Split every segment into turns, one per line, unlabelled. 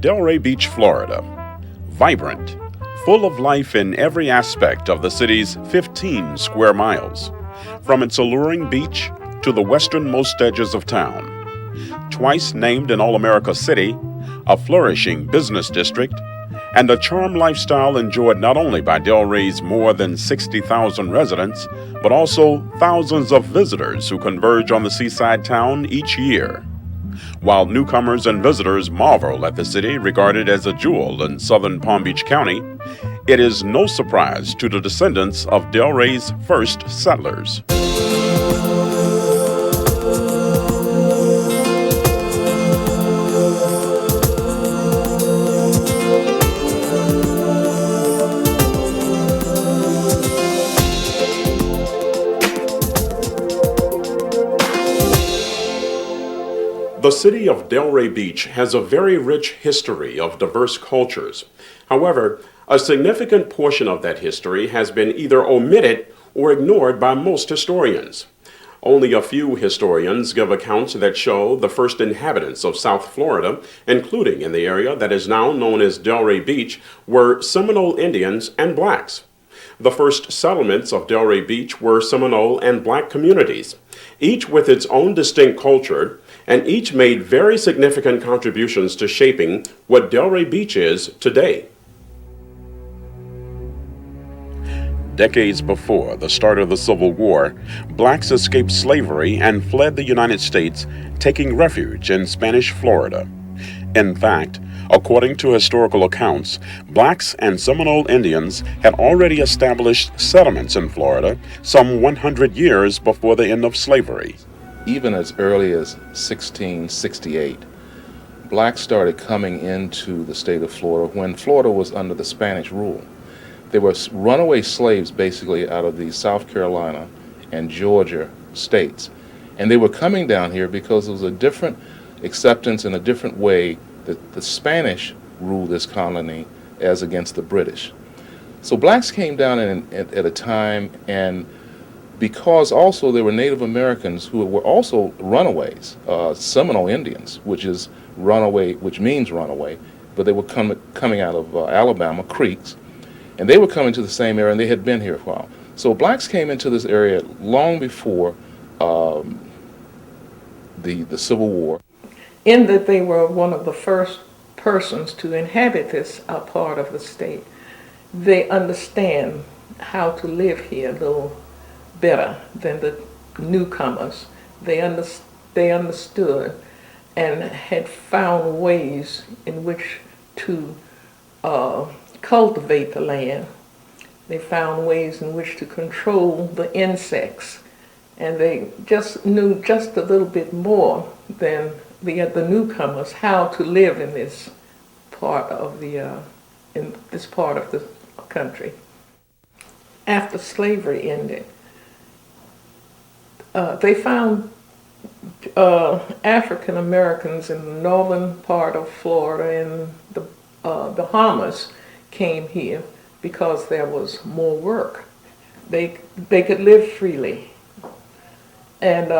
Delray Beach, Florida. Vibrant, full of life in every aspect of the city's 15 square miles, from its alluring beach to the westernmost edges of town. Twice named an All-America city, a flourishing business district, and a charmed lifestyle enjoyed not only by Delray's more than 60,000 residents, but also thousands of visitors who converge on the seaside town each year. While newcomers and visitors marvel at the city regarded as a jewel in southern Palm Beach County, it is no surprise to the descendants of Delray's first settlers. The city of Delray Beach has a very rich history of diverse cultures. However, a significant portion of that history has been either omitted or ignored by most historians. Only a few historians give accounts that show the first inhabitants of South Florida, including in the area that is now known as Delray Beach, were Seminole Indians and blacks. The first settlements of Delray Beach were Seminole and black communities, each with its own distinct culture, and each made very significant contributions to shaping what Delray Beach is today. Decades before the start of the Civil War, blacks escaped slavery and fled the United States, taking refuge in Spanish Florida. In fact, according to historical accounts, blacks and Seminole Indians had already established settlements in Florida some 100 years before the end of slavery.
Even as early as 1668, blacks started coming into the state of Florida when Florida was under the Spanish rule. They were runaway slaves basically out of the South Carolina and Georgia states. And they were coming down here because it was a different acceptance and a different way that the Spanish ruled this colony as against the British. So blacks came down at a time, and because also there were Native Americans who were also runaways, Seminole Indians, which means runaway, but they were coming out of Alabama, Creeks, and they were coming to the same area, and they had been here for a while. So blacks came into this area long before the Civil War.
In that they were one of the first persons to inhabit this part of the state, they understand how to live here a little better than the newcomers. They understood and had found ways in which to cultivate the land. They found ways in which to control the insects, and they just knew just a little bit more than the newcomers how to live in this part of the country. After slavery ended, they found African Americans in the northern part of Florida and the Bahamas came here because there was more work. They could live freely. And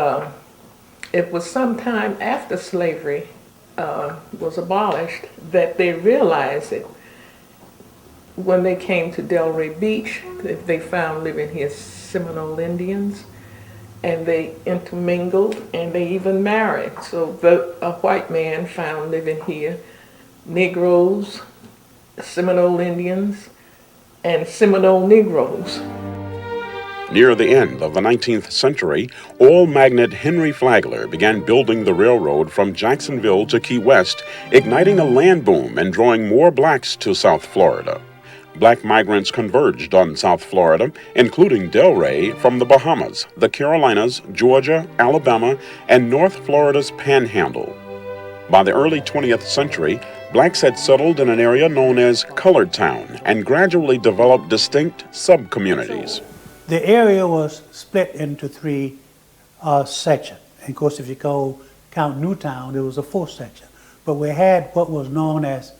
it was sometime after slavery was abolished that they realized it. When they came to Delray Beach, they found living here Seminole Indians, and they intermingled and they even married. So a white man found living here Negroes, Seminole Indians, and Seminole Negroes.
Near the end of the 19th century, oil magnate Henry Flagler began building the railroad from Jacksonville to Key West, igniting a land boom and drawing more blacks to South Florida. Black migrants converged on South Florida, including Delray from the Bahamas, the Carolinas, Georgia, Alabama, and North Florida's Panhandle. By the early 20th century, blacks had settled in an area known as Colored Town and gradually developed distinct sub-communities.
The area was split into three sections. And of course, if you count Newtown, there was a fourth section. But we had what was known as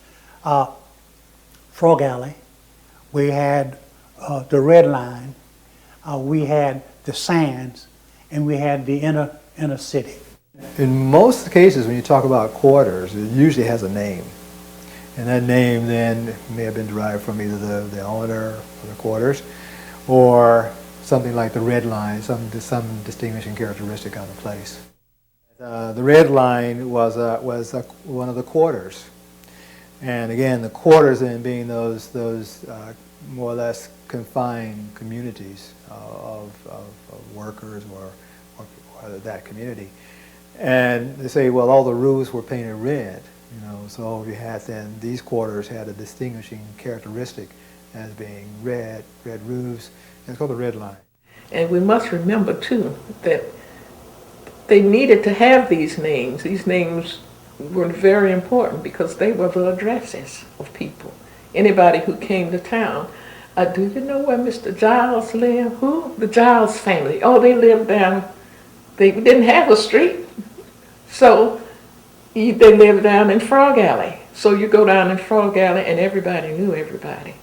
Frog Alley. We had the Red Line. We had the Sands, and we had the inner city.
In most cases, when you talk about quarters, it usually has a name. And that name then may have been derived from either the owner or the quarters, or something like the red line, some distinguishing characteristic on the place. The red line was one of the quarters. And again, the quarters then being those more or less confined communities of workers or that community. And they say, well, all the roofs were painted red, so you had then, these quarters had a distinguishing characteristic as being red roofs, and it's called the red line.
And we must remember too that they needed to have these names. These names were very important because they were the addresses of people. Anybody who came to town, do you know where Mr. Giles lived? Who? The Giles family. Oh, they lived down, they didn't have a street, so they lived down in Frog Alley. So you go down in Frog Alley and everybody knew everybody.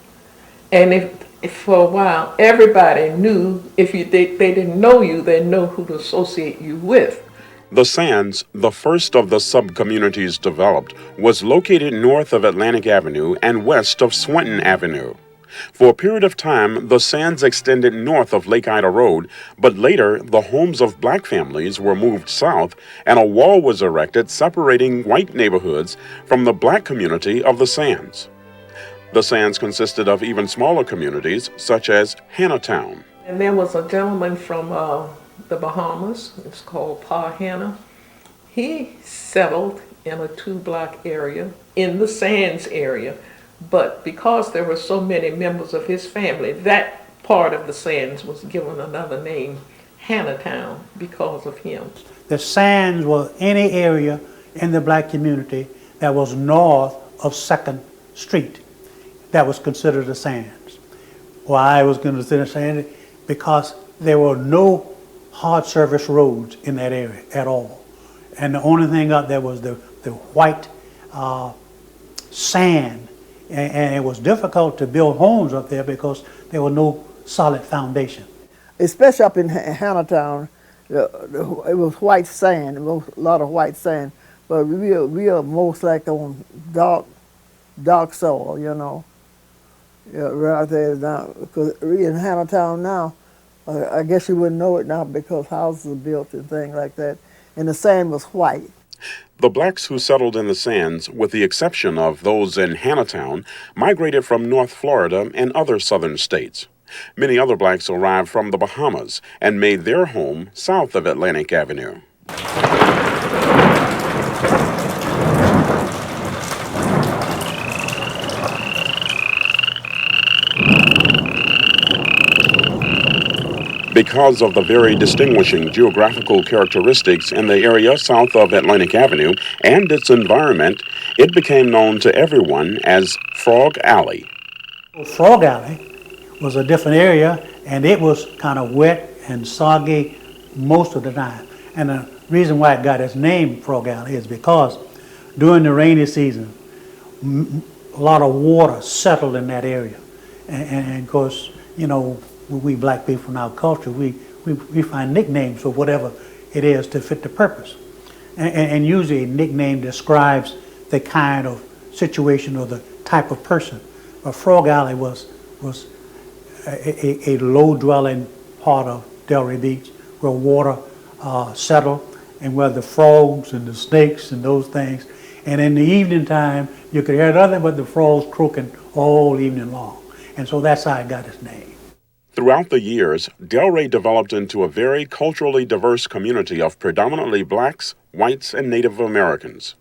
And if for a while everybody knew, if they didn't know you, they know who to associate you with.
The Sands, the first of the sub-communities developed, was located north of Atlantic Avenue and west of Swinton Avenue. For a period of time, the Sands extended north of Lake Ida Road, but later the homes of black families were moved south and a wall was erected separating white neighborhoods from the black community of the Sands. The Sands consisted of even smaller communities such as Hannahtown.
And there was a gentleman from the Bahamas, it's called Pa Hanna. He settled in a 2-block area in the Sands area, but because there were so many members of his family, that part of the Sands was given another name, Hannahtown, because of him.
The Sands was any area in the black community that was north of 2nd Street. That was considered the Sands. Why I was considered Sands? Because there were no hard surface roads in that area at all. And the only thing up there was the white sand. And it was difficult to build homes up there because there was no solid foundation.
Especially up in Hannahtown, it was white sand, a lot of white sand, but we are most like on dark soil, right there now. Because we in Hannahtown now, I guess you wouldn't know it now because houses are built and things like that, and the sand was white.
The blacks who settled in the Sands, with the exception of those in Hannahtown, migrated from North Florida and other southern states. Many other blacks arrived from the Bahamas and made their home south of Atlantic Avenue. Because of the very distinguishing geographical characteristics in the area south of Atlantic Avenue and its environment, it became known to everyone as Frog Alley.
Frog Alley was a different area, and it was kind of wet and soggy most of the time. And the reason why it got its name, Frog Alley, is because during the rainy season, a lot of water settled in that area. And of course, we black people in our culture, we find nicknames for whatever it is to fit the purpose. And usually a nickname describes the kind of situation or the type of person. But Frog Alley was a low-dwelling part of Delray Beach where water settled and where the frogs and the snakes and those things. And in the evening time, you could hear nothing but the frogs croaking all evening long. And so that's how it got its name.
Throughout the years, Delray developed into a very culturally diverse community of predominantly blacks, whites, and Native Americans.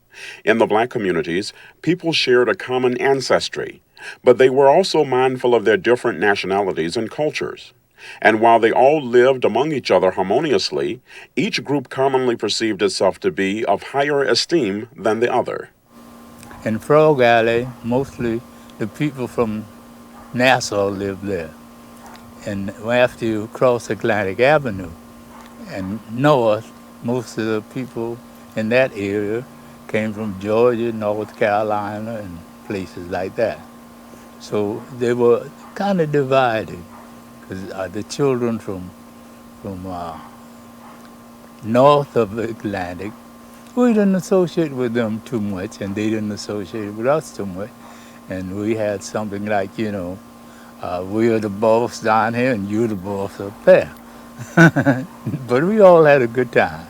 In the black communities, people shared a common ancestry, but they were also mindful of their different nationalities and cultures. And while they all lived among each other harmoniously, each group commonly perceived itself to be of higher esteem than the other.
In Frog Alley, mostly the people from Nassau lived there. And after you cross Atlantic Avenue and north, most of the people in that area came from Georgia, North Carolina, and places like that. So they were kind of divided, because the children from north of Atlantic we didn't associate with them too much, and they didn't associate with us too much. And we had something like, we are the boss down here and you're the boss up there. But we all had a good time.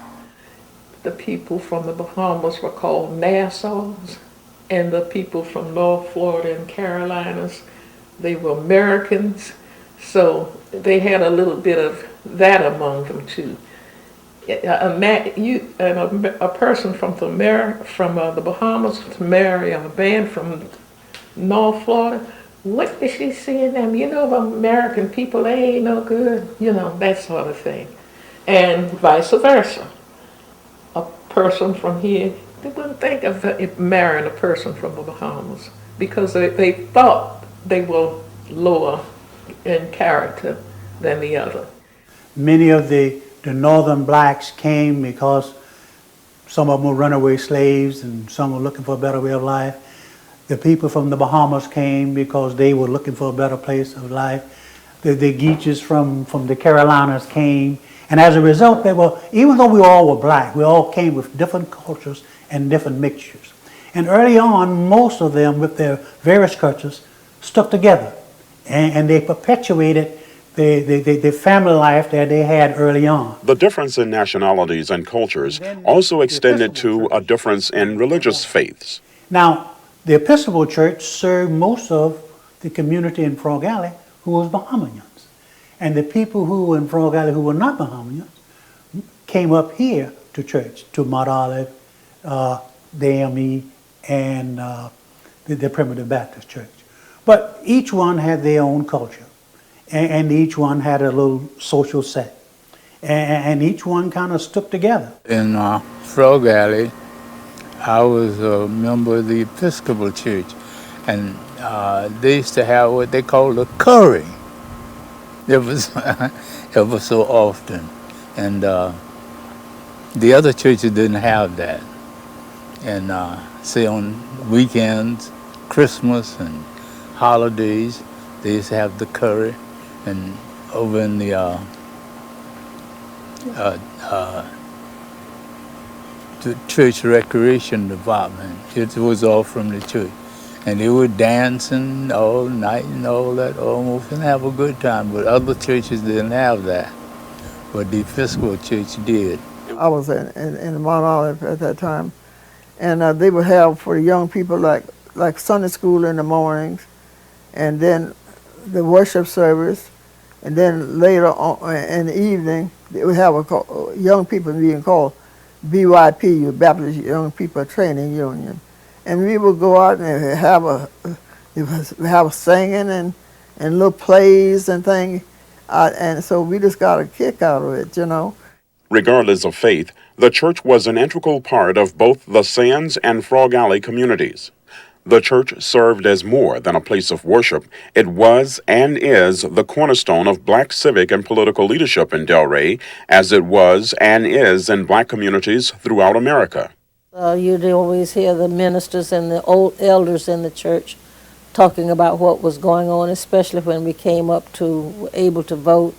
The people from the Bahamas were called Nassaus, and the people from North Florida and Carolinas, they were Americans. So they had a little bit of that among them too. A person from the Bahamas to marry a man from North Florida, what is she seeing them? American people, they ain't no good, that sort of thing. And vice versa. A person from here, they wouldn't think of marrying a person from the Bahamas because they thought they were lower in character than the other.
Many of the northern blacks came because some of them were runaway slaves and some were looking for a better way of life. The people from the Bahamas came because they were looking for a better place of life. The Geeches from the Carolinas came. And as a result, even though we all were black, we all came with different cultures and different mixtures. And early on, most of them, with their various cultures, stuck together. And they perpetuated the family life that they had early on.
The difference in nationalities and cultures also extended to a difference in religious faiths.
Now, the Episcopal Church served most of the community in Frog Alley who was Bahamians. And the people who were in Frog Alley who were not Bahamians came up here to church, to Mount Olive, the AME, and the Primitive Baptist Church. But each one had their own culture, and each one had a little social set, and each one kind of stuck together.
In Frog Alley, I was a member of the Episcopal Church, and they used to have what they called a curry. It was ever so often, and the other churches didn't have that. And say on weekends, Christmas and holidays, they used to have the curry, and over in the church recreation department, it was all from the church. And they were dancing all night and all that almost and have a good time. But other churches didn't have that. But the Episcopal Church did.
I was in Mount Olive at that time. And they would have for the young people like Sunday school in the mornings, and then the worship service, and then later on in the evening, they would have a young people being called BYP, Baptist Young People Training Union. And we would go out and have a singing and little plays and things, and so we just got a kick out of it,
Regardless of faith, the church was an integral part of both the Sands and Frog Alley communities. The church served as more than a place of worship. It was and is the cornerstone of black civic and political leadership in Delray, as it was and is in black communities throughout America.
You'd always hear the ministers and the old elders in the church talking about what was going on, especially when we came up to able to vote.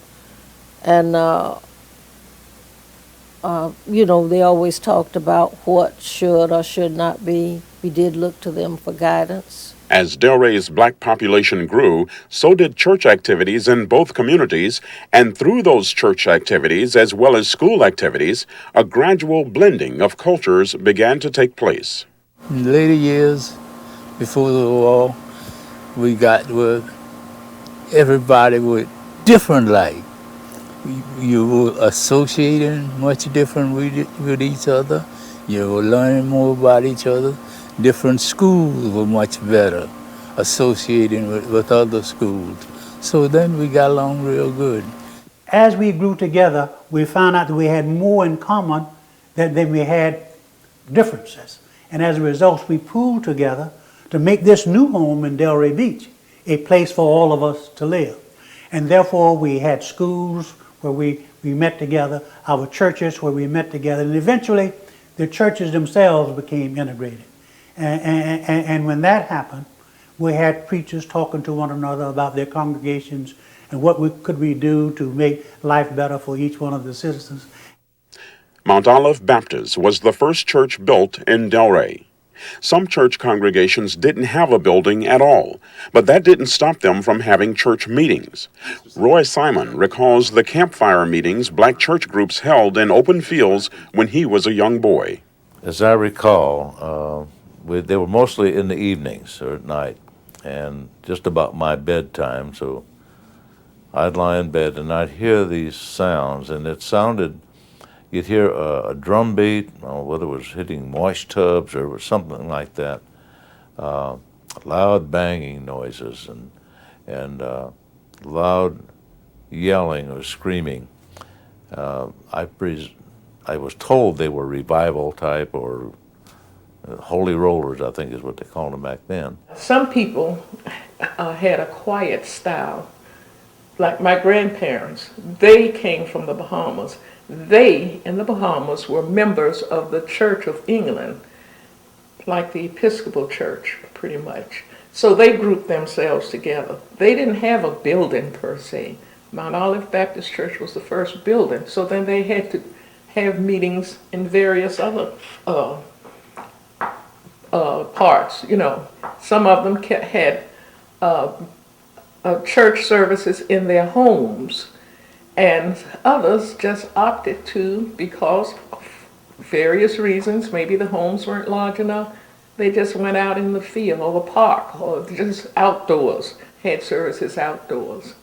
And, they always talked about what should or should not be. We did look to them for guidance.
As Delray's black population grew, so did church activities in both communities, and through those church activities as well as school activities, a gradual blending of cultures began to take place.
In the later years, before the war, we got with everybody with different life. You were associating much different with each other. You were learning more about each other. Different schools were much better associating with other schools. So then we got along real good.
As we grew together, we found out that we had more in common than we had differences. And as a result, we pooled together to make this new home in Delray Beach a place for all of us to live. And therefore, we had schools where we met together, our churches where we met together, and eventually the churches themselves became integrated. And when that happened, we had preachers talking to one another about their congregations and what could we do to make life better for each one of the citizens.
Mount Olive Baptist was the first church built in Delray. Some church congregations didn't have a building at all, but that didn't stop them from having church meetings. Roy Simon recalls the campfire meetings black church groups held in open fields when he was a young boy.
As I recall, they were mostly in the evenings or at night, and just about my bedtime, so I'd lie in bed and I'd hear these sounds, and it sounded, you'd hear a drum beat, whether it was hitting wash tubs or something like that, loud banging noises and loud yelling or screaming. I was told they were revival type or holy rollers, I think is what they called them back then.
Some people had a quiet style. Like my grandparents, they came from the Bahamas. They, in the Bahamas, were members of the Church of England, like the Episcopal Church, pretty much. So they grouped themselves together. They didn't have a building per se. Mount Olive Baptist Church was the first building, so then they had to have meetings in various other parts. You know, some of them had church services in their homes, and others just opted to, because of various reasons, maybe the homes weren't large enough, they just went out in the field or the park or just outdoors, had services outdoors.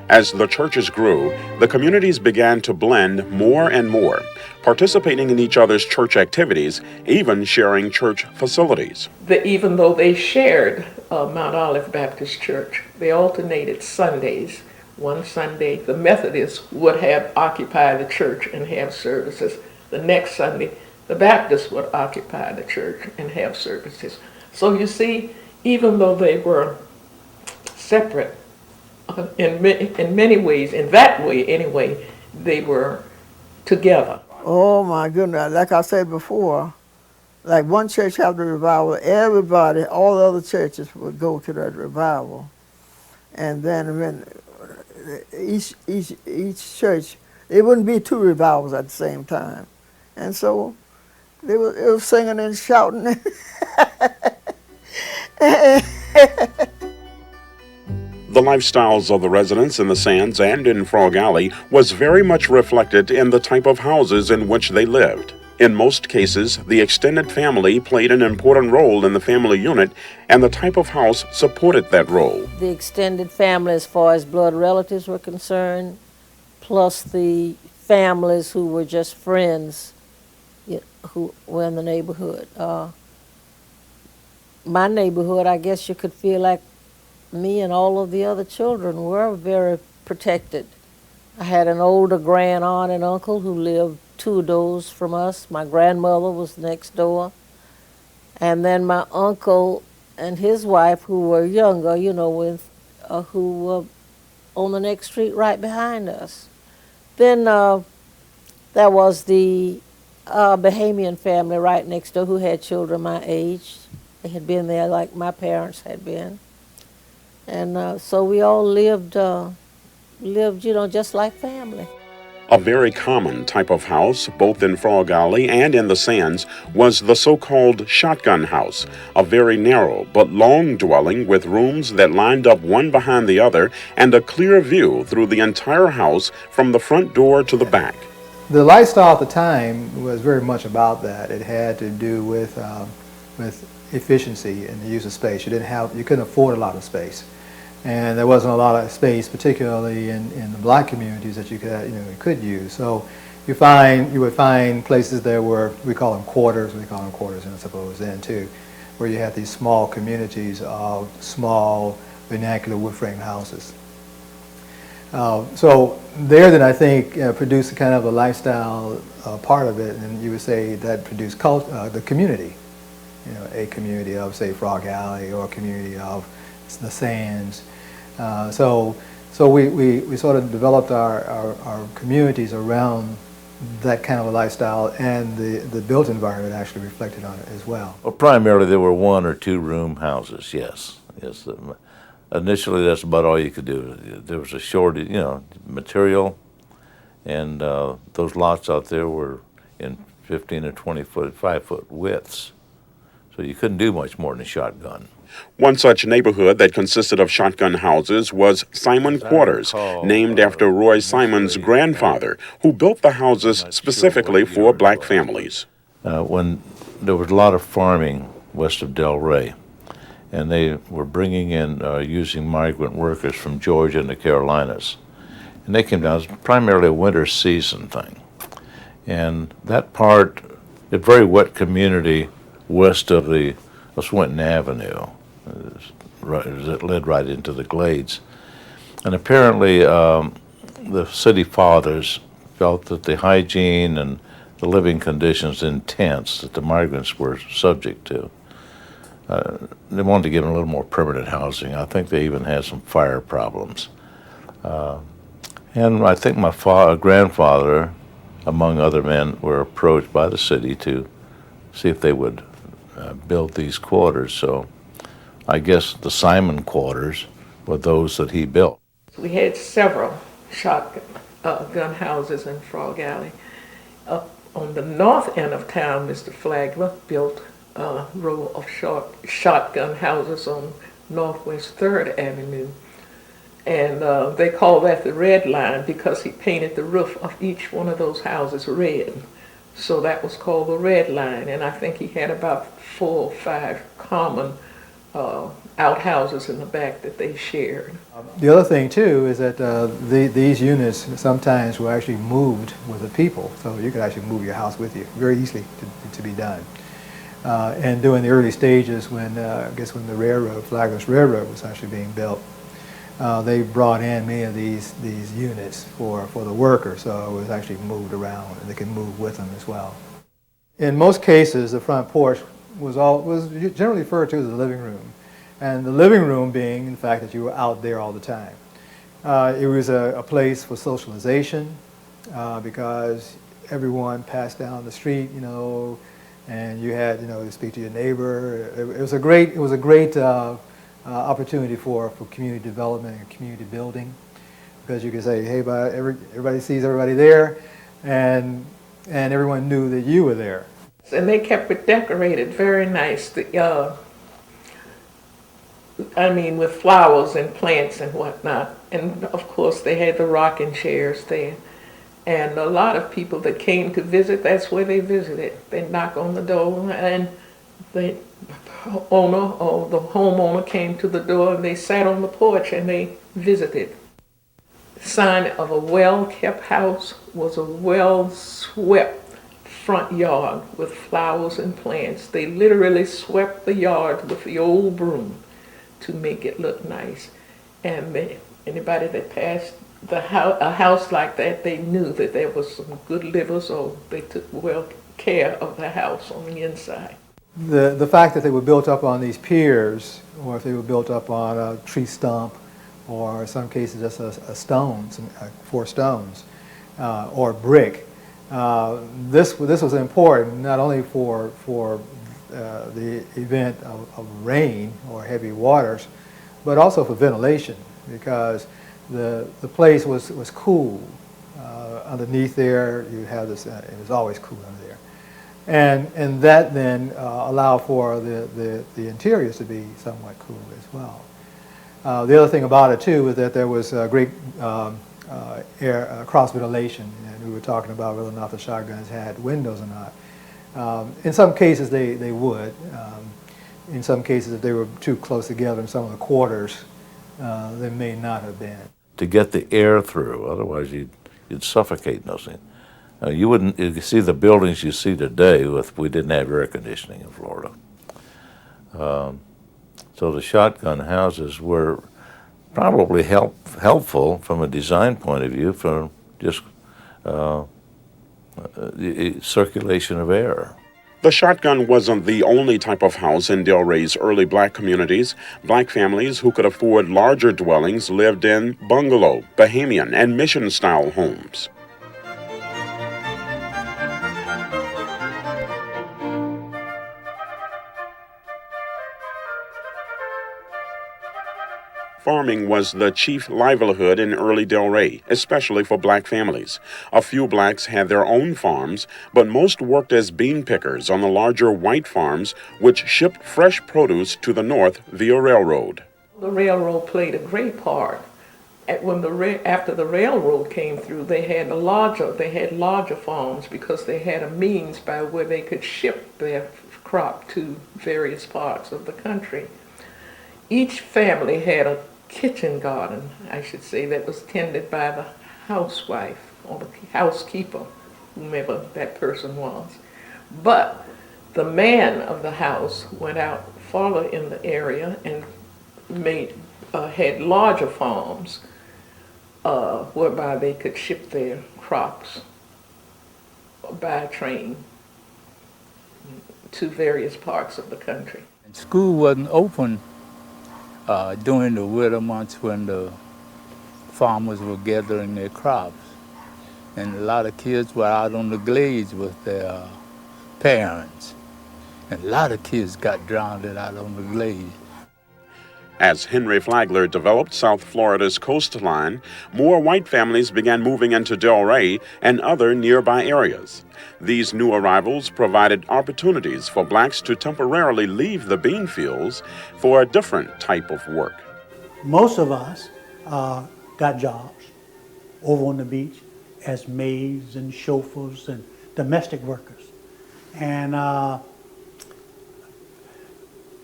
As the churches grew, the communities began to blend more and more, participating in each other's church activities, even sharing church facilities.
Even though they shared Mount Olive Baptist Church, they alternated Sundays. One Sunday, the Methodists would have occupy the church and have services. The next Sunday, the Baptists would occupy the church and have services. So you see, even though they were separate, in many ways, in that way anyway, they were together.
Oh my goodness, like I said before, like one church had the revival, everybody, all the other churches would go to that revival. And then when each church, it wouldn't be two revivals at the same time. And so it was singing and shouting.
The lifestyles of the residents in the Sands and in Frog Alley was very much reflected in the type of houses in which they lived. In most cases, the extended family played an important role in the family unit, and the type of house supported that role.
The extended family, as far as blood relatives were concerned, plus the families who were just friends who were in the neighborhood. My neighborhood, I guess you could feel like me and all of the other children were very protected. I had an older grand aunt and uncle who lived 2 doors from us. My grandmother was next door. And then my uncle and his wife, who were younger, you know, who were on the next street right behind us. Then there was the Bahamian family right next door who had children my age. They had been there like my parents had been. And so we all lived, you know, just like family.
A very common type of house, both in Frog Alley and in the Sands, was the so-called shotgun house, a very narrow but long dwelling with rooms that lined up one behind the other and a clear view through the entire house from the front door to the back.
The lifestyle at the time was very much about that. It had to do with efficiency and the use of space. You couldn't afford a lot of space, and there wasn't a lot of space, particularly in the black communities, that you could use. So you would find places there were, we call them quarters, I suppose then too, where you had these small communities of small vernacular wood frame houses. So there then I think produced a kind of a lifestyle part of it, and you would say that produced the community. You know, a community of, say, Frog Alley, or a community of the Sands. So we sort of developed our communities around that kind of a lifestyle, and the built environment actually reflected on it as well.
Well, primarily there were 1 or 2 room houses, yes. Initially, that's about all you could do. There was a shortage, material, And those lots out there were in 15 to 20 foot, 5-foot widths. So you couldn't do much more than a shotgun.
One such neighborhood that consisted of shotgun houses was Simon
As I
Quarters,
recall,
named after Roy Simon's
initially,
grandfather, who built the houses
not sure
specifically
what year
for
it
black
was,
families.
when there was a lot of farming west of Delray, and they were bringing in, using migrant workers from Georgia and the Carolinas. And they came down, it was primarily a winter season thing. And that part, a very wet community west of Swinton Avenue, it led right into the glades. And apparently the city fathers felt that the hygiene and the living conditions intense that the migrants were subject to, they wanted to give them a little more permanent housing. I think they even had some fire problems. And I think my grandfather, among other men, were approached by the city to see if they would build these quarters. So I guess the Simon quarters were those that he built.
We had several shotgun houses in Frog Alley. Up on the north end of town, Mr. Flagler built a row of shotgun houses on Northwest 3rd Avenue. And they call that the red line because he painted the roof of each one of those houses red. So that was called the red line. And I think he had about 4 or 5 common outhouses in the back that they shared.
The other thing too is that these units sometimes were actually moved with the people, so you could actually move your house with you very easily to be done. And during the early stages, when I guess when the railroad, Flagler's Railroad, was actually being built, they brought in many of these units for the workers, so it was actually moved around, and they could move with them as well. In most cases, the front porch was generally referred to as the living room, and the living room being the fact that you were out there all the time. It was a place for socialization because everyone passed down the street, you know, and you had, you know, to speak to your neighbor. It was a great opportunity for community development and community building, because you could say, hey, everybody sees everybody there, and everyone knew that you were there.
And they kept it decorated very nice. I mean, with flowers and plants and whatnot. And of course, they had the rocking chairs there. And a lot of people that came to visit, that's where they visited. They knock on the door, and the owner or the homeowner came to the door, and they sat on the porch and they visited. The sign of a well-kept house was a well-swept front yard with flowers and plants. They literally swept the yard with the old broom to make it look nice. And anybody that passed a house like that, they knew that there was some good livers, or they took well care of the house on the inside.
The fact that they were built up on these piers, or if they were built up on a tree stump, or in some cases just a stone, 4 stones, or brick, this was important not only for the event of rain or heavy waters, but also for ventilation, because the place was cool. Underneath there, you have this. It was always cool under there, and that then allowed for the interiors to be somewhat cool as well. The other thing about it too is that there was great air cross ventilation, and we were talking about whether or not the shotguns had windows or not. In some cases they would. In some cases, if they were too close together in some of the quarters, they may not have been.
To get the air through, otherwise you'd suffocate in those things. You wouldn't. You see the buildings you see today, we didn't have air conditioning in Florida. So the shotgun houses were probably helpful from a design point of view, from just the circulation of air.
The shotgun wasn't the only type of house in Delray's early black communities. Black families who could afford larger dwellings lived in bungalow, Bahamian, and mission-style homes. Farming was the chief livelihood in early Delray, especially for black families. A few blacks had their own farms, but most worked as bean pickers on the larger white farms, which shipped fresh produce to the north via railroad.
The railroad played a great part. After the railroad came through, they had larger farms because they had a means by where they could ship their crop to various parts of the country. Each family had a kitchen garden, I should say, that was tended by the housewife or the housekeeper, whomever that person was. But the man of the house went out farther in the area and had larger farms whereby they could ship their crops by train to various parts of the country.
School wasn't open during the winter months when the farmers were gathering their crops. And a lot of kids were out on the glades with their parents. And a lot of kids got drowned out on the glades.
As Henry Flagler developed South Florida's coastline, more white families began moving into Delray and other nearby areas. These new arrivals provided opportunities for blacks to temporarily leave the bean fields for a different type of work.
Most of us got jobs over on the beach as maids and chauffeurs and domestic workers. And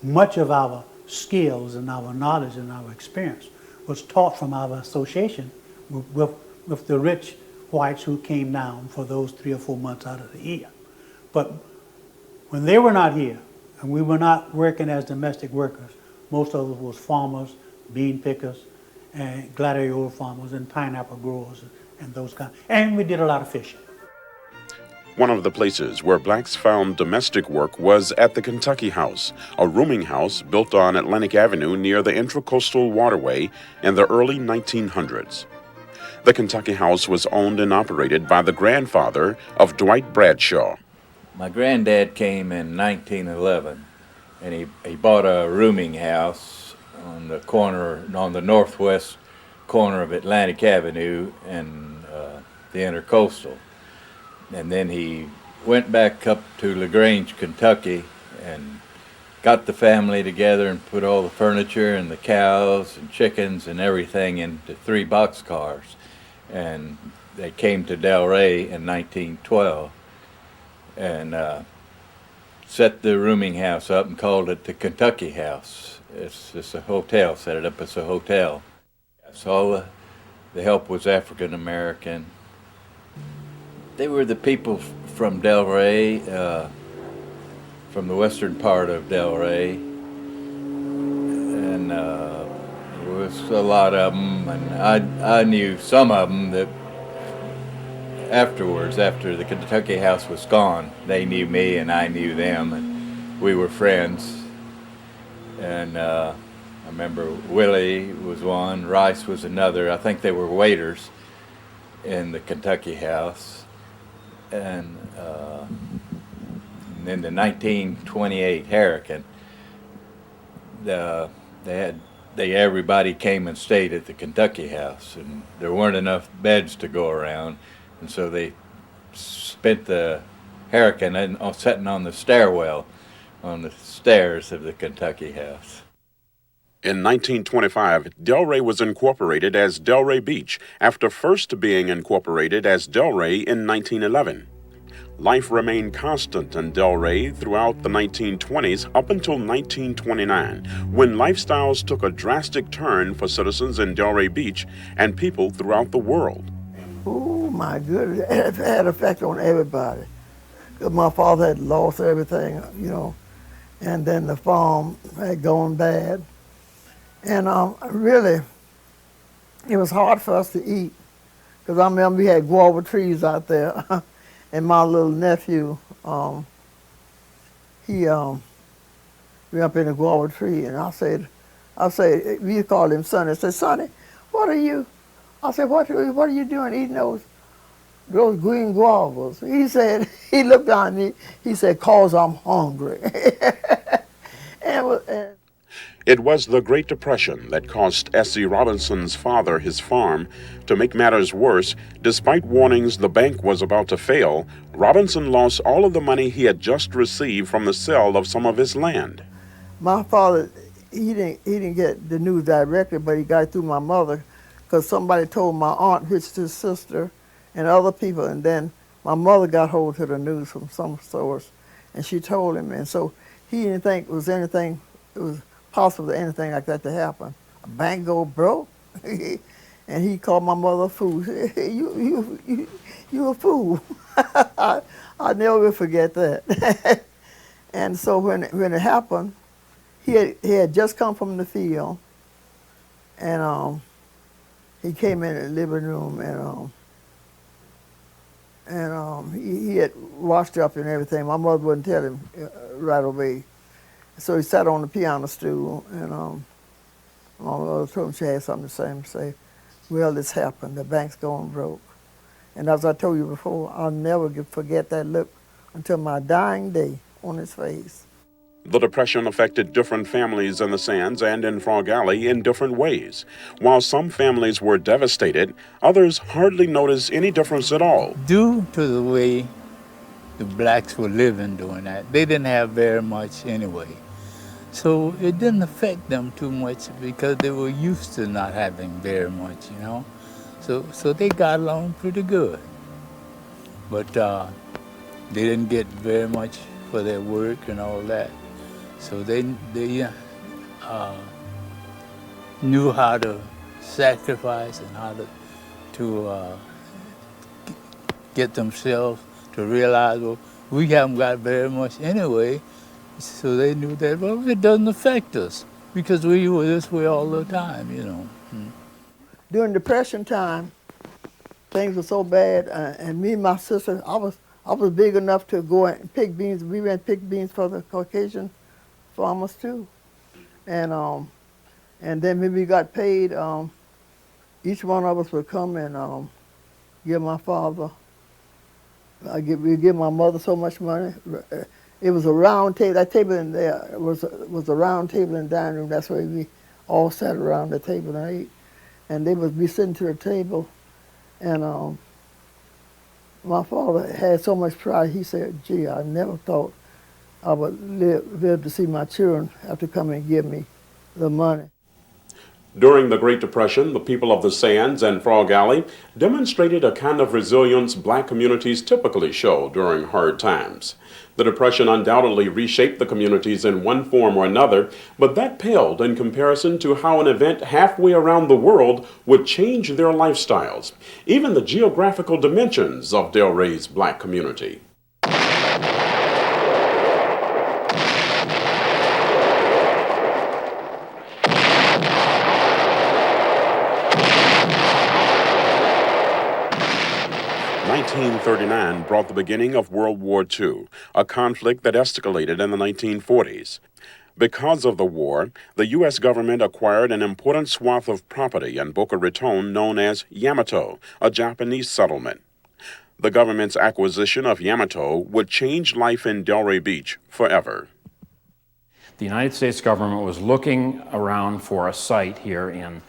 much of our skills and our knowledge and our experience was taught from our association with the rich whites who came down for those 3 or 4 months out of the year. But when they were not here and we were not working as domestic workers, most of us was farmers, bean pickers, and gladiator farmers and pineapple growers and those kinds. And we did a lot of fishing.
One of the places where blacks found domestic work was at the Kentucky House, a rooming house built on Atlantic Avenue near the Intracoastal Waterway in the early 1900s. The Kentucky House was owned and operated by the grandfather of Dwight Bradshaw.
My granddad came in 1911, and he bought a rooming house on the northwest corner of Atlantic Avenue and the Intercoastal. And then he went back up to LaGrange, Kentucky, and got the family together and put all the furniture and the cows and chickens and everything into 3 boxcars. And they came to Delray in 1912 and set the rooming house up and called it the Kentucky House. It's a hotel, set it up as a hotel. So all the help was African American. They were the people from Delray, from the western part of Delray, and there was a lot of them, and I knew some of them that afterwards, after the Kentucky House was gone, they knew me and I knew them, and we were friends. And I remember Willie was one, Rice was another. I think they were waiters in the Kentucky House. And in the 1928 hurricane, everybody came and stayed at the Kentucky House, and there weren't enough beds to go around, and so they spent the hurricane sitting on the stairwell, on the stairs of the Kentucky House.
In 1925, Delray was incorporated as Delray Beach after first being incorporated as Delray in 1911. Life remained constant in Delray throughout the 1920s up until 1929, when lifestyles took a drastic turn for citizens in Delray Beach and people throughout the world.
Oh my goodness, it had an effect on everybody. 'Cause my father had lost everything, and then the farm had gone bad. And really, it was hard for us to eat, because I remember we had guava trees out there, and my little nephew, we up in the guava tree, and I said, we called him Sonny. I said, Sonny, what are you? I said, what are you doing eating those green guavas? He said, he looked at me, he said, 'cause I'm hungry. and
It was the Great Depression that cost S.C. Robinson's father his farm. To make matters worse, despite warnings the bank was about to fail, Robinson lost all of the money he had just received from the sale of some of his land.
My father, he didn't get the news directly, but he got it through my mother, because somebody told my aunt, which is his sister, and other people, and then my mother got hold of the news from some source, and she told him, and so he didn't think it was possible for anything like that to happen. A bank go broke, and he called my mother a fool. You a fool. I'll never forget that. And so when it happened, he had just come from the field, and he came in the living room, and he had washed up and everything. My mother wouldn't tell him right away. So he sat on the piano stool, and my mother told him she had something to say. Well, this happened. The bank's going broke. And as I told you before, I'll never forget that look until my dying day on his face.
The Depression affected different families in the Sands and in Frog Alley in different ways. While some families were devastated, others hardly noticed any difference at all.
Due to the way the blacks were living during that, they didn't have very much anyway. So it didn't affect them too much because they were used to not having very much, you know. So they got along pretty good. But they didn't get very much for their work and all that. So they knew how to sacrifice and how to get themselves to realize, well, we haven't got very much anyway. So they knew that, well, it doesn't affect us because we were this way all the time, you know.
During Depression time, things were so bad, and me and my sister, I was big enough to go and pick beans. We went and pick beans for the Caucasian farmers too, and then when we got paid, each one of us would come and give my father. We give my mother so much money. It was a round table. That table in there was a round table in the dining room. That's where we all sat around the table and ate. And they would be sitting to the table, and my father had so much pride. He said, "Gee, I never thought I would live to see my children have to come and give me the money."
During the Great Depression, the people of the Sands and Frog Alley demonstrated a kind of resilience black communities typically show during hard times. The Depression undoubtedly reshaped the communities in one form or another, but that paled in comparison to how an event halfway around the world would change their lifestyles, even the geographical dimensions of Delray's black community. '39 brought the beginning of World War II, a conflict that escalated in the 1940s. Because of the war, the U.S. government acquired an important swath of property in Boca Raton known as Yamato, a Japanese settlement. The government's acquisition of Yamato would change life in Delray Beach forever.
The United States government was looking around for a site here in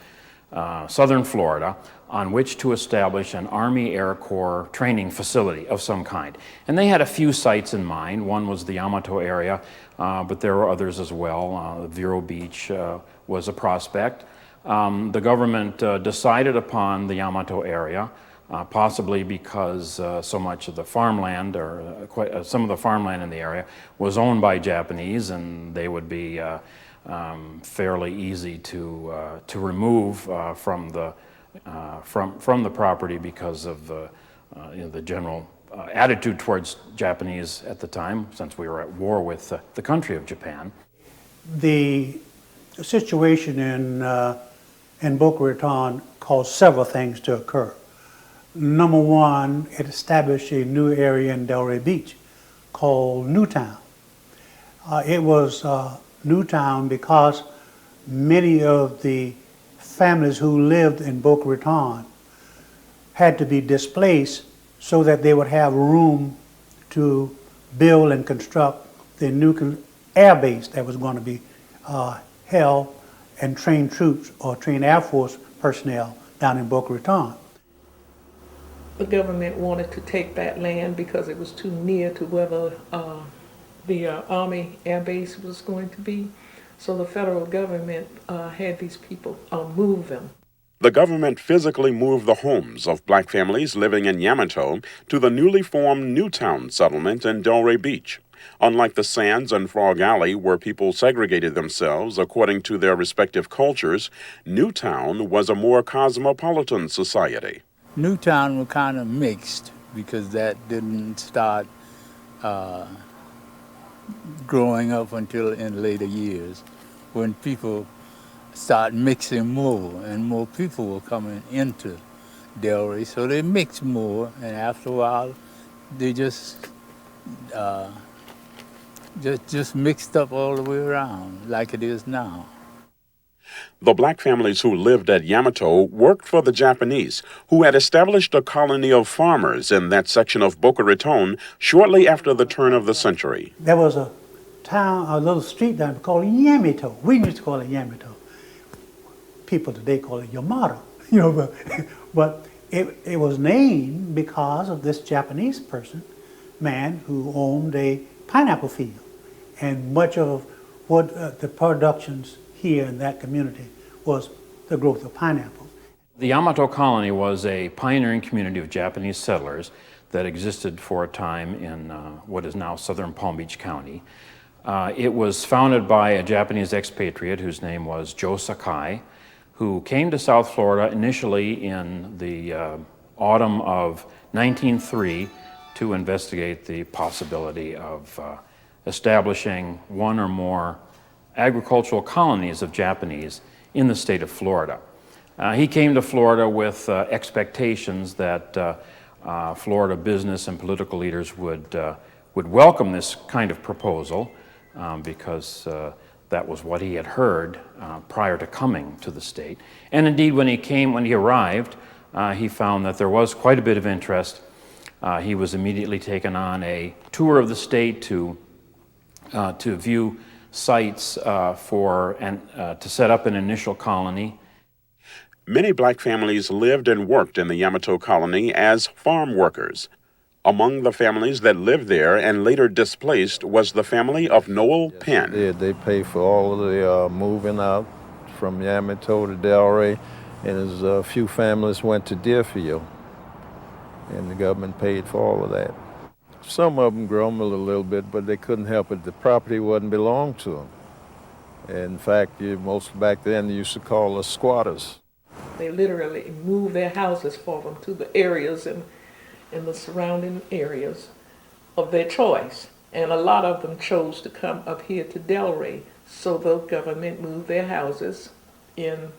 southern Florida on which to establish an Army Air Corps training facility of some kind. And they had a few sites in mind. One was the Yamato area, but there were others as well. Delray Beach was a prospect. The government decided upon the Yamato area, possibly because so much of the farmland, or some of the farmland in the area, was owned by Japanese, and they would be fairly easy to remove from the property because of the general attitude towards Japanese at the time, since we were at war with the country of Japan.
The situation in Boca Raton caused several things to occur. Number one, it established a new area in Delray Beach called Newtown. It was Newtown because many of the families who lived in Boca Raton had to be displaced so that they would have room to build and construct the new air base that was going to be held and trained troops or trained Air Force personnel down in Boca Raton.
The government wanted to take that land because it was too near to where the Army Air Base was going to be. So the federal government had these people move them.
The government physically moved the homes of black families living in Yamato to the newly formed Newtown settlement in Delray Beach. Unlike the Sands and Frog Alley, where people segregated themselves according to their respective cultures, Newtown was a more cosmopolitan society.
Newtown was kind of mixed because that didn't start growing up until in later years when people start mixing more and more people were coming into Delray, so they mixed more, and after a while they just mixed up all the way around like it is now.
The black families who lived at Yamato worked for the Japanese, who had established a colony of farmers in that section of Boca Raton shortly after the turn of the century.
There was a town, a little street down there called Yamato. We used to call it Yamato. People today call it Yamato, but it was named because of this Japanese man who owned a pineapple field. And much of what the productions here in that community was the growth of pineapples.
The Yamato colony was a pioneering community of Japanese settlers that existed for a time in what is now southern Palm Beach County. It was founded by a Japanese expatriate whose name was Joe Sakai, who came to South Florida initially in the autumn of 1903 to investigate the possibility of establishing one or more agricultural colonies of Japanese in the state of Florida. He came to Florida with expectations that Florida business and political leaders would welcome this kind of proposal because that was what he had heard prior to coming to the state. And indeed, when he arrived, he found that there was quite a bit of interest. He was immediately taken on a tour of the state to view sites to set up an initial colony.
Many black families lived and worked in the Yamato colony as farm workers. Among the families that lived there and later displaced was the family of Noel Penn.
They paid for all of the moving out from Yamato to Delray, and as a few families went to Deerfield, and the government paid for all of that. Some of them grumbled a little bit, but they couldn't help it. The property wouldn't belong to them. In fact, most back then they used to call us squatters.
They literally moved their houses for them to the areas in the surrounding areas of their choice. And a lot of them chose to come up here to Delray, so the government moved their houses in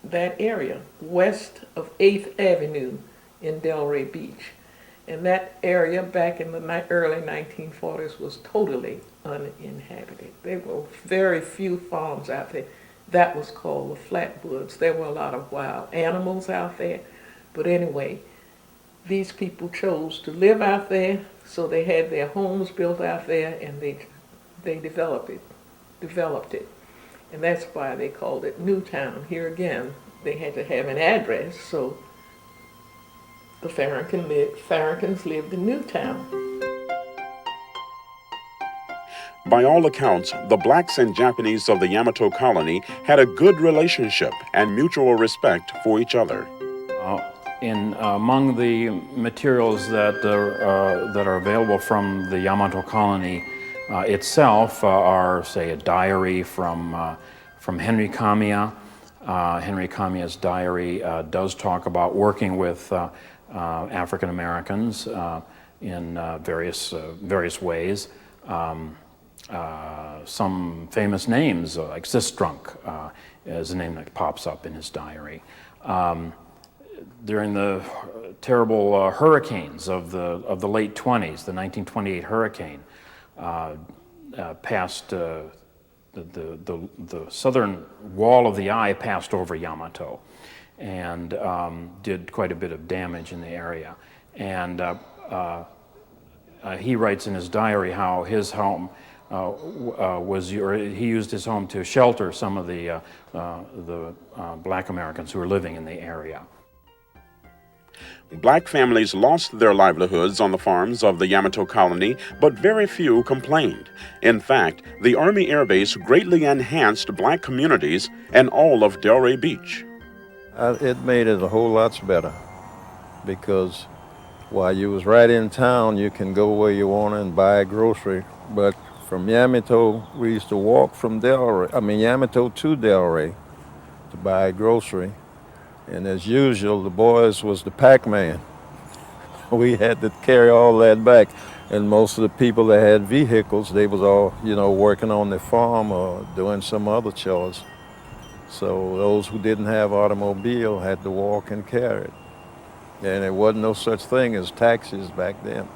that area, west of 8th Avenue in Delray Beach. And that area back in the early 1940s was totally uninhabited. There were very few farms out there. That was called the Flatwoods. There were a lot of wild animals out there. But anyway, these people chose to live out there, so they had their homes built out there, and they developed it. And that's why they called it Newtown. Here again, they had to have an address, so the Farringtons lived in Newtown.
By all accounts, the blacks and Japanese of the Yamato colony had a good relationship and mutual respect for each other.
Among the materials that are available from the Yamato colony itself are, say, a diary from Henry Kamiya. Henry Kamiya's diary does talk about working with African Americans in various ways. Some famous names, like Sistrunk, is a name that pops up in his diary. During the terrible hurricanes of the late 20s, the 1928 hurricane passed the southern wall of the eye passed over Yamato and did quite a bit of damage in the area. And he writes in his diary how his home he used his home to shelter some of the black Americans who were living in the area.
Black families lost their livelihoods on the farms of the Yamato colony, but very few complained. In fact, the Army Air Base greatly enhanced black communities and all of Delray Beach.
It made it a whole lot better because while you was right in town, you can go where you want and buy a grocery. But from Yamato, we used to walk from Yamato to Delray to buy a grocery. And as usual, the boys was the Pac-Man. We had to carry all that back. And most of the people that had vehicles, they was all, working on their farm or doing some other chores. So those who didn't have automobile had to walk and carry it. And there wasn't no such thing as taxis back then.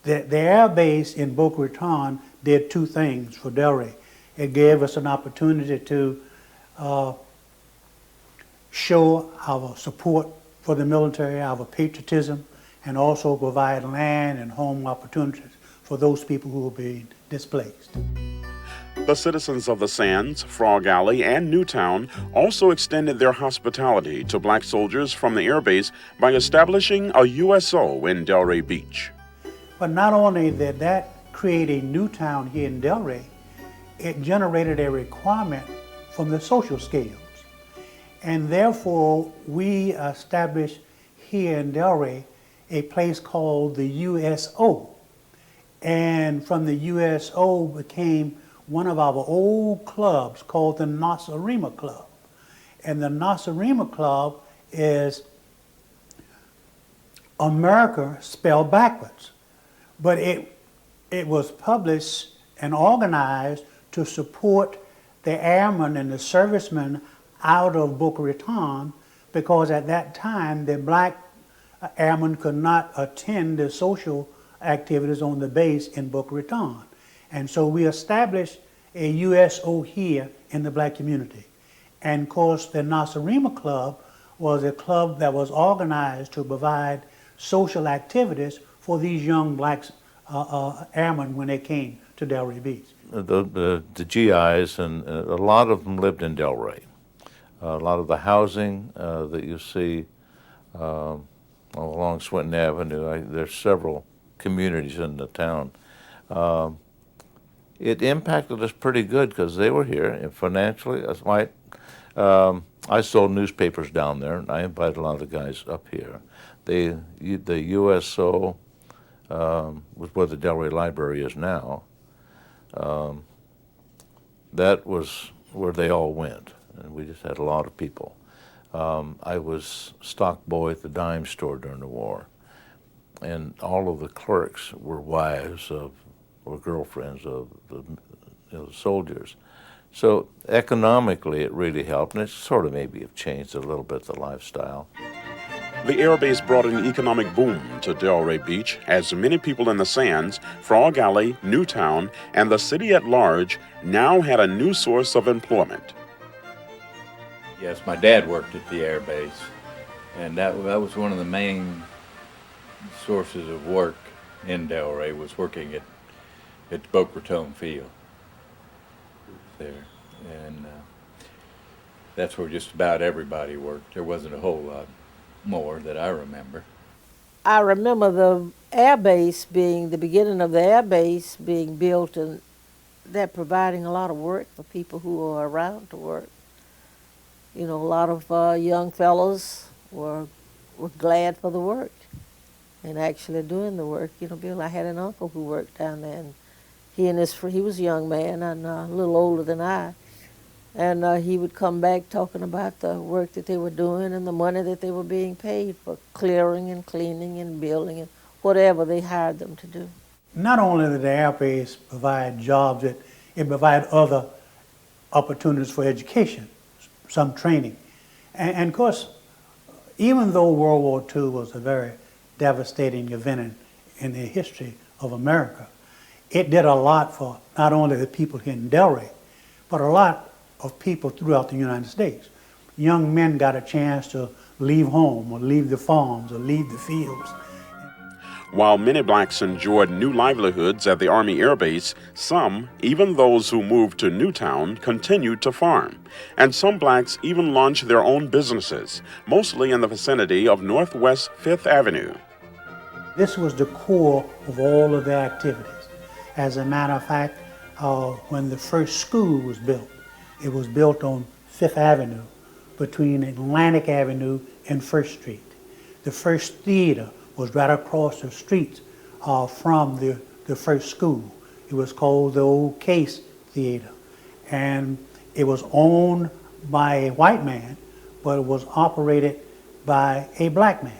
The air base in Boca Raton did two things for Delray. It gave us an opportunity to show our support for the military, our patriotism, and also provide land and home opportunities for those people who were being displaced.
The citizens of the Sands, Frog Alley, and Newtown also extended their hospitality to black soldiers from the air base by establishing a USO in Delray Beach.
But not only did that create a new town here in Delray, it generated a requirement from the social scales. And therefore, we established here in Delray a place called the USO. And from the USO became one of our old clubs called the Nasarima Club. And the Nasarima Club is America spelled backwards. But it was published and organized to support the airmen and the servicemen out of Boca Raton, because at that time the black airmen could not attend the social activities on the base in Boca Raton. And so we established a USO here in the black community. And of course the Nasarima Club was a club that was organized to provide social activities for these young black airmen when they came to Delray Beach.
The GIs, and a lot of them lived in Delray. A lot of the housing that you see along Swinton Avenue, there's several communities in the town. It impacted us pretty good because they were here, and financially, I sold newspapers down there, and I invited a lot of the guys up here. The USO was where the Delray Library is now. That was where they all went. And we just had a lot of people. I was stock boy at the dime store during the war, and all of the clerks were wives of or girlfriends of the soldiers. So economically it really helped, and it sort of maybe have changed a little bit the lifestyle.
The air base brought an economic boom to Delray Beach as many people in the Sands, Frog Alley, Newtown, and the city at large now had a new source of employment.
Yes, my dad worked at the air base, and that was one of the main sources of work in Delray, was working at the Boca Raton field there. And that's where just about everybody worked. There wasn't a whole lot more that I remember.
I remember the air base being, the beginning of the air base being built, and that providing a lot of work for people who were around to work. You know, a lot of young fellows were glad for the work and actually doing the work. You know, Bill, I had an uncle who worked down there, and he was a young man and a little older than I. And he would come back talking about the work that they were doing and the money that they were being paid for clearing and cleaning and building and whatever they hired them to do.
Not only did the air base provide jobs, it provided other opportunities for education, some training. And of course, even though World War II was a very devastating event in the history of America, it did a lot for not only the people here in Delray, but a lot of people throughout the United States. Young men got a chance to leave home or leave the farms or leave the fields.
While many blacks enjoyed new livelihoods at the Army Air Base, some, even those who moved to Newtown, continued to farm. And some blacks even launched their own businesses, mostly in the vicinity of Northwest 5th Avenue.
This was the core of all of their activities. As a matter of fact, when the first school was built, it was built on 5th Avenue between Atlantic Avenue and 1st Street. The first theater was right across the street from the first school. It was called the Old Case Theater. And it was owned by a white man, but it was operated by a black man.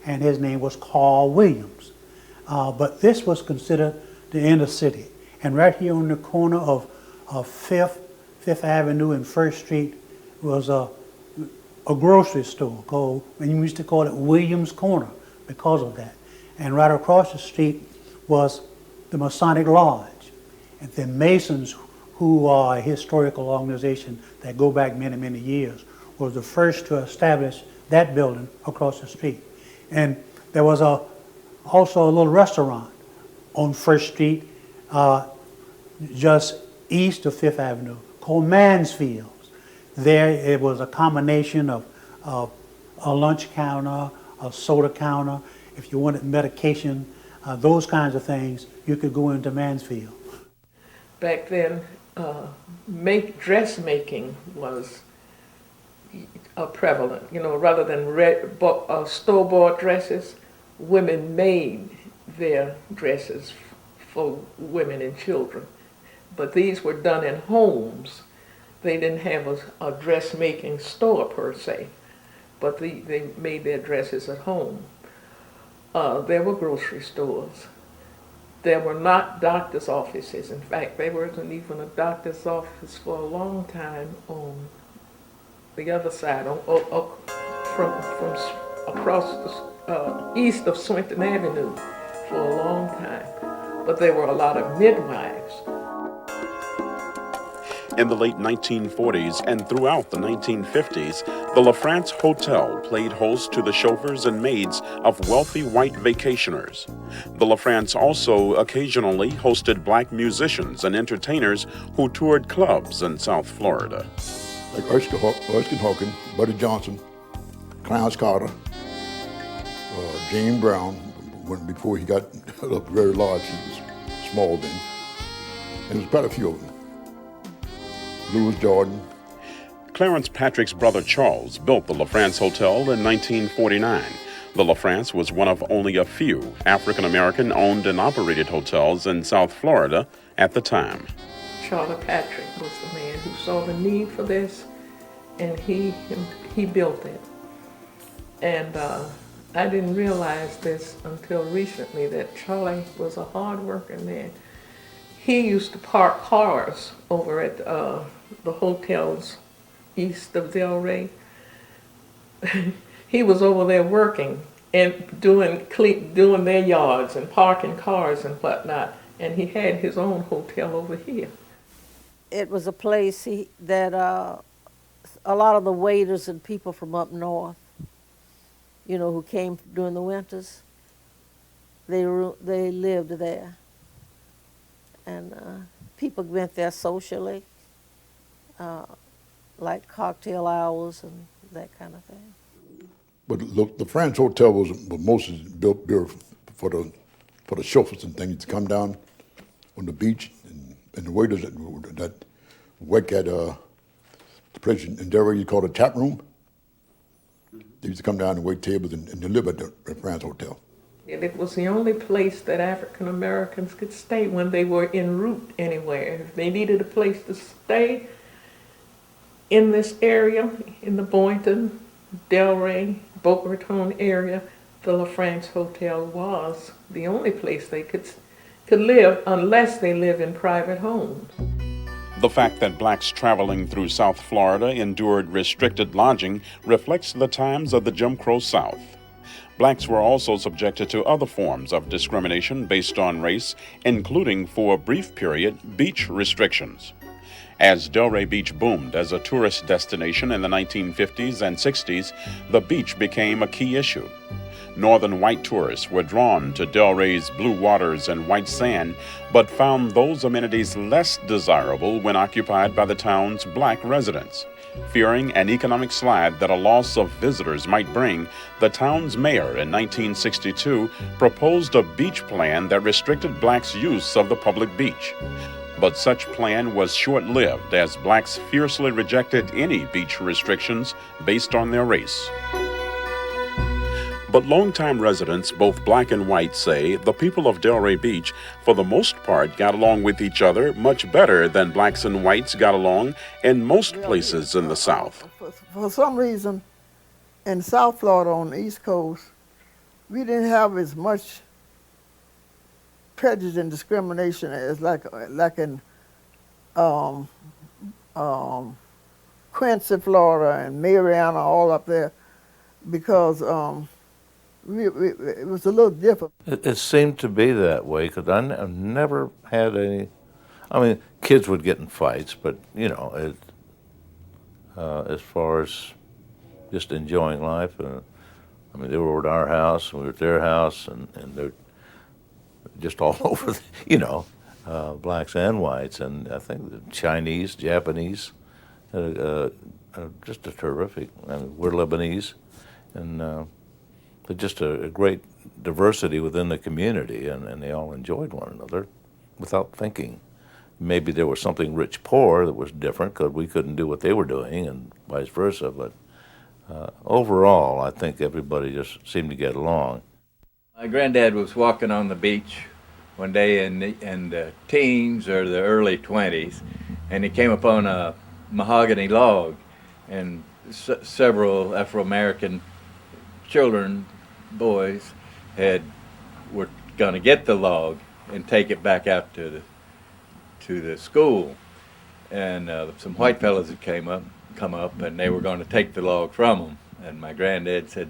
And his name was Carl Williams. But this was considered the inner city. And right here on the corner of 5th Avenue and 1st Street was a grocery store called, and you used to call it Williams Corner because of that. And right across the street was the Masonic Lodge. And the Masons, who are a historical organization that go back many, many years, was the first to establish that building across the street. And there was also a little restaurant on 1st Street, just east of 5th Avenue, called Mansfield's. There it was a combination of a lunch counter, a soda counter. If you wanted medication, those kinds of things, you could go into Mansfield.
Back then, dressmaking was prevalent. You know, rather than store-bought dresses, women made their dresses for women and children. But these were done in homes. They didn't have a dressmaking store per se, but they made their dresses at home. There were grocery stores. There were not doctor's offices. In fact, there wasn't even a doctor's office for a long time on the other side, from across the east of Swinton Avenue for a long time. But there were a lot of midwives.
In the late 1940s and throughout the 1950s, the LaFrance Hotel played host to the chauffeurs and maids of wealthy white vacationers. The LaFrance also occasionally hosted black musicians and entertainers who toured clubs in South Florida.
Like Erskine Hawkins, Buddy Johnson, Clarence Carter, James Brown, before he got up very large, he was small then. And there was quite a few of them. Louis Jordan.
Clarence Patrick's brother Charles built the LaFrance Hotel in 1949. The LaFrance was one of only a few African-American owned and operated hotels in South Florida at the time.
Charlie Patrick was the man who saw the need for this, and he built it. And I didn't realize this until recently, that Charlie was a hard-working man. He used to park cars over at the hotels east of Delray. He was over there working and doing their yards and parking cars and whatnot. And he had his own hotel over here.
It was a place that a lot of the waiters and people from up north, you know, who came during the winters, they lived there. And people went there socially, like cocktail hours and that kind of thing.
But look, the France Hotel was mostly built for the chauffeurs and things to come down on the beach, and the waiters that work at the place in Delray you call the tap room. They used to come down and wait tables and they live at the France Hotel.
It was the only place that African Americans could stay when they were en route anywhere. If they needed a place to stay in this area, in the Boynton, Delray, Boca Raton area, the LaFrance Hotel was the only place they could live, unless they live in private homes.
The fact that blacks traveling through South Florida endured restricted lodging reflects the times of the Jim Crow South. Blacks were also subjected to other forms of discrimination based on race, including, for a brief period, beach restrictions. As Delray Beach boomed as a tourist destination in the 1950s and 60s, the beach became a key issue. Northern white tourists were drawn to Delray's blue waters and white sand, but found those amenities less desirable when occupied by the town's black residents. Fearing an economic slide that a loss of visitors might bring, the town's mayor in 1962 proposed a beach plan that restricted blacks' use of the public beach. But such plan was short-lived, as blacks fiercely rejected any beach restrictions based on their race. But longtime residents, both black and white, say the people of Delray Beach, for the most part, got along with each other much better than blacks and whites got along in most places in the South.
For some reason, in South Florida on the East Coast, we didn't have as much prejudice and discrimination as like in Quincy, Florida, and Mariana, all up there, because it was a little different.
It seemed to be that way, because I've never had any, I mean, kids would get in fights, but, you know, as far as just enjoying life, I mean, they were at our house, and we were at their house, and they're just all over, you know, blacks and whites, and I think the Chinese, Japanese, just a terrific, I mean, we're Lebanese, and just a great diversity within the community, and they all enjoyed one another without thinking. Maybe there was something rich-poor that was different because we couldn't do what they were doing and vice versa, but overall, I think everybody just seemed to get along.
My granddad was walking on the beach one day in the teens or the early 20s, and he came upon a mahogany log, and several Afro-American children, boys, were going to get the log and take it back out to the school, and some white fellas had come up, and they were going to take the log from them. And my granddad said,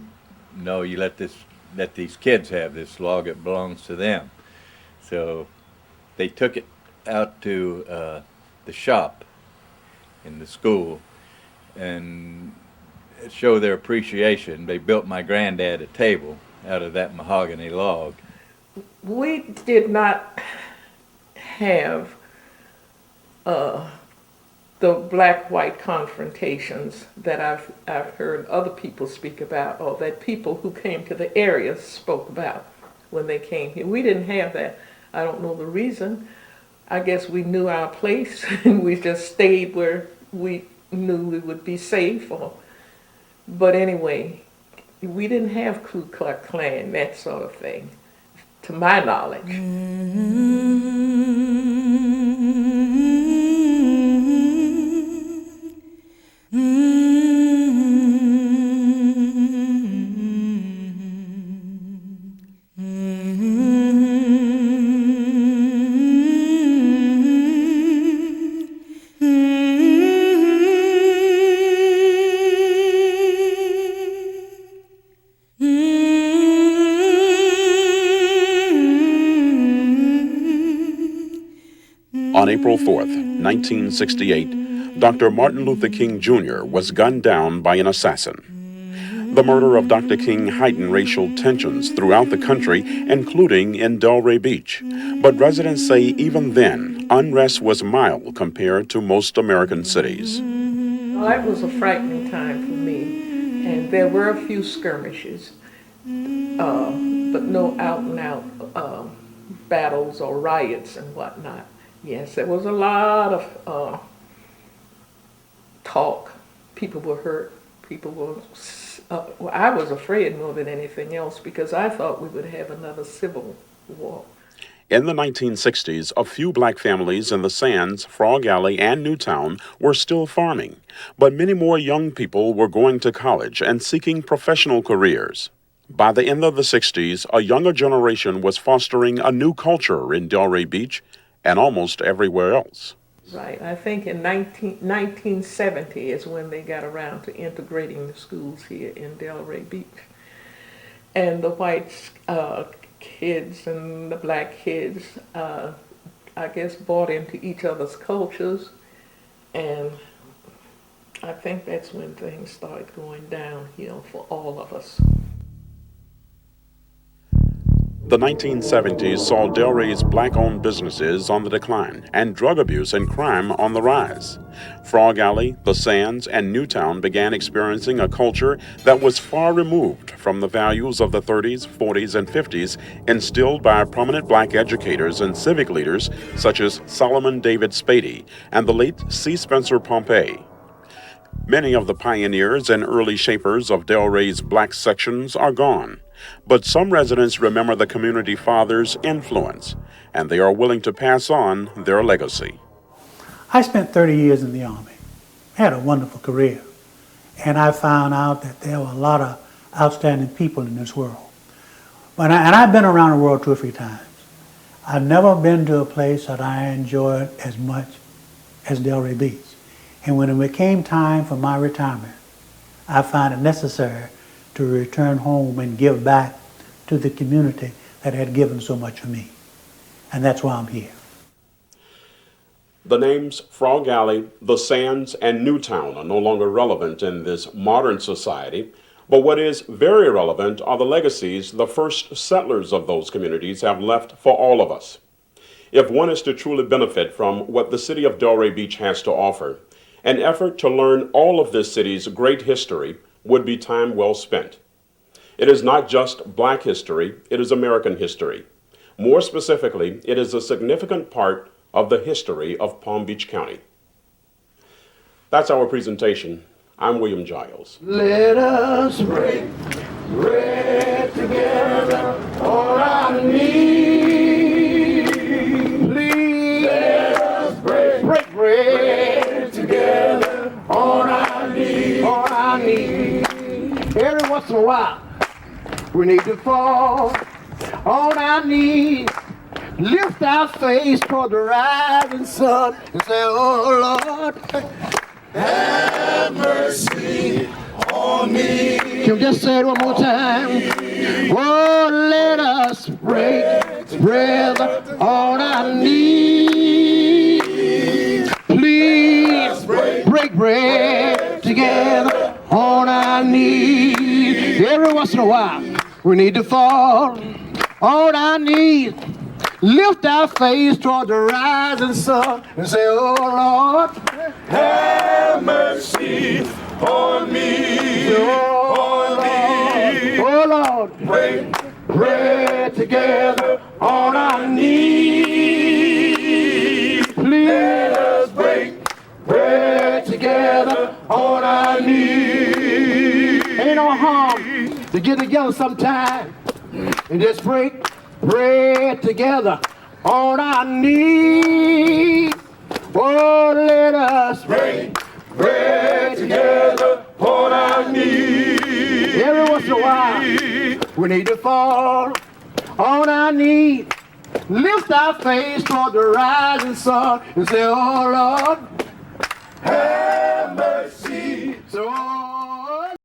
"No, you let these kids have this log. It belongs to them." So they took it out to the shop in the school, and show their appreciation, they built my granddad a table out of that mahogany log.
We did not have the black-white confrontations that I've heard other people speak about, or that people who came to the area spoke about when they came here. We didn't have that. I don't know the reason. I guess we knew our place and we just stayed where we knew we would be safe. But anyway, we didn't have Ku Klux Klan, that sort of thing, to my knowledge.
On April 4th, 1968, Dr. Martin Luther King Jr. was gunned down by an assassin. The murder of Dr. King heightened racial tensions throughout the country, including in Delray Beach. But residents say even then, unrest was mild compared to most American cities.
Well, that was a frightening time for me, and there were a few skirmishes, but no out-and-out battles or riots and whatnot. Yes, there was a lot of talk. People were hurt. People were. I was afraid more than anything else because I thought we would have another civil war.
In the 1960s, a few black families in the Sands, Frog Alley, and Newtown were still farming, but many more young people were going to college and seeking professional careers. By the end of the 60s, a younger generation was fostering a new culture in Delray Beach and almost everywhere else.
Right. I think in 1970 is when they got around to integrating the schools here in Delray Beach. And the white kids and the black kids, I guess, bought into each other's cultures. And I think that's when things started going downhill for all of us.
The 1970s saw Delray's black-owned businesses on the decline and drug abuse and crime on the rise. Frog Alley, the Sands, and Newtown began experiencing a culture that was far removed from the values of the 30s, 40s, and 50s instilled by prominent black educators and civic leaders such as Solomon David Spady and the late C. Spencer Pompey. Many of the pioneers and early shapers of Delray's black sections are gone, but some residents remember the community fathers' influence, and they are willing to pass on their legacy.
I spent 30 years in the Army, had a wonderful career, and I found out that there were a lot of outstanding people in this world. And I've been around the world 2 or 3 times. I've never been to a place that I enjoyed as much as Delray Beach. And when it became time for my retirement, I found it necessary to return home and give back to the community that had given so much for me. And that's why I'm here.
The names Frog Alley, the Sands, and Newtown are no longer relevant in this modern society, but what is very relevant are the legacies the first settlers of those communities have left for all of us. If one is to truly benefit from what the city of Delray Beach has to offer, an effort to learn all of this city's great history would be time well spent. It is not just black history, it is American history. More specifically, it is a significant part of the history of Palm Beach County. That's our presentation. I'm William Giles.
Let us break bread together on our knees. Please let us break bread together on our knees. On our knees. Every once in a while, we need to fall on our knees. Lift our face toward the rising sun and say, oh Lord, have mercy on me. Can we just say it one more time? Oh, let us break bread on our knees. Please break bread together on our knees. Every once in a while, we need to fall on our knees. Lift our face toward the rising sun and say, oh Lord, have mercy on me. Oh Lord, break bread together on our knees. Please let us break bread together on our knees. Ain't no harm to get together sometime and just break bread together on our knees. Oh, let us break bread together on our knees. Every once in a while, we need to fall on our knees. Lift our face toward the rising sun and say, oh Lord,